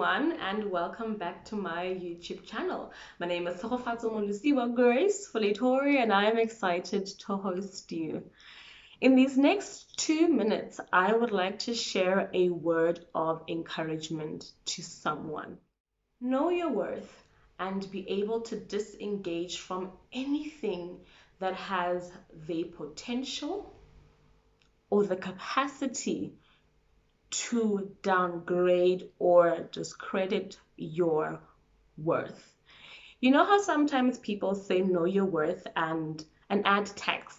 everyone, and welcome back to my YouTube channel. My name is Xoxo, Gracefully Tori, and I am excited to host you. In these next 2 minutes, I would like to share a word of encouragement to someone. Know your worth and be able to disengage from anything that has the potential or the capacity to downgrade or discredit your worth. You know how sometimes people say know your worth and add tax.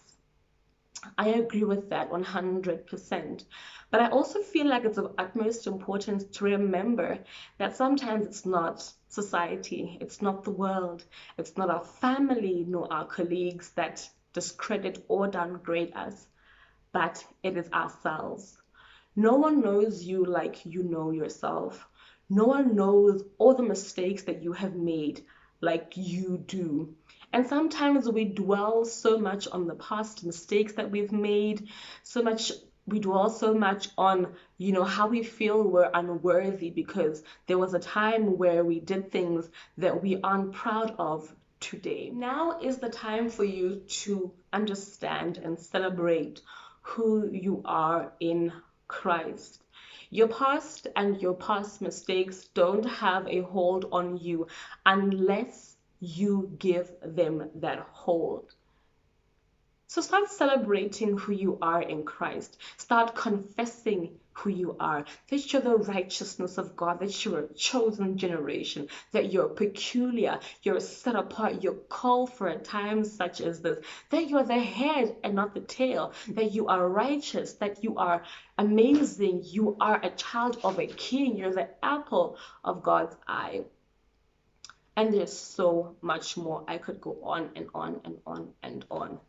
I agree with that 100%. But I also feel like it's of utmost importance to remember that sometimes it's not society, it's not the world, it's not our family nor our colleagues that discredit or downgrade us, but it is ourselves. No one knows you like you know yourself. No one knows all the mistakes that you have made like you do. And sometimes we dwell so much on the past mistakes that we've made, we dwell so much on, how we feel we're unworthy because there was a time where we did things that we aren't proud of today. Now is the time for you to understand and celebrate who you are in Christ. Your past and your past mistakes don't have a hold on you unless you give them that hold. So start celebrating who you are in Christ. Start confessing who you are, that you're the righteousness of God, that you're a chosen generation, that you're peculiar, you're set apart, you're called for a time such as this, that you're the head and not the tail, that you are righteous, that you are amazing, you are a child of a king, you're the apple of God's eye. And there's so much more. I could go on and on and on and on.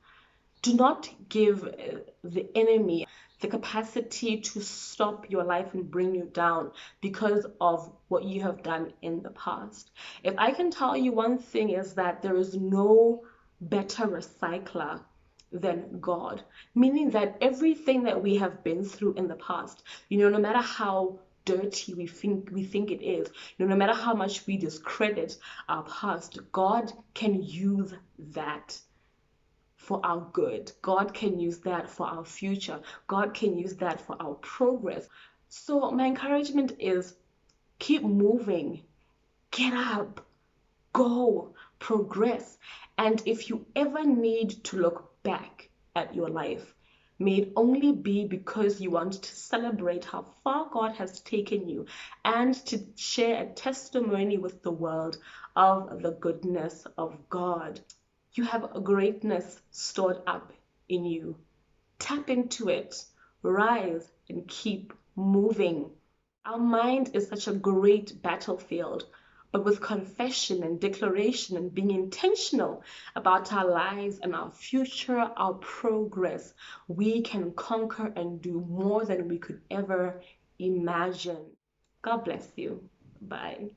Do not give the enemy the capacity to stop your life and bring you down because of what you have done in the past. If I can tell you one thing, is that there is no better recycler than God, meaning that everything that we have been through in the past, no matter how dirty we think it is, no matter how much we discredit our past, God can use that for our good. God can use that for our future. God can use that for our progress. So my encouragement is keep moving, get up, go, progress. And if you ever need to look back at your life, may it only be because you want to celebrate how far God has taken you and to share a testimony with the world of the goodness of God. You have a greatness stored up in you. Tap into it, rise, and keep moving. Our mind is such a great battlefield, but with confession and declaration and being intentional about our lives and our future, our progress, we can conquer and do more than we could ever imagine. God bless you. Bye.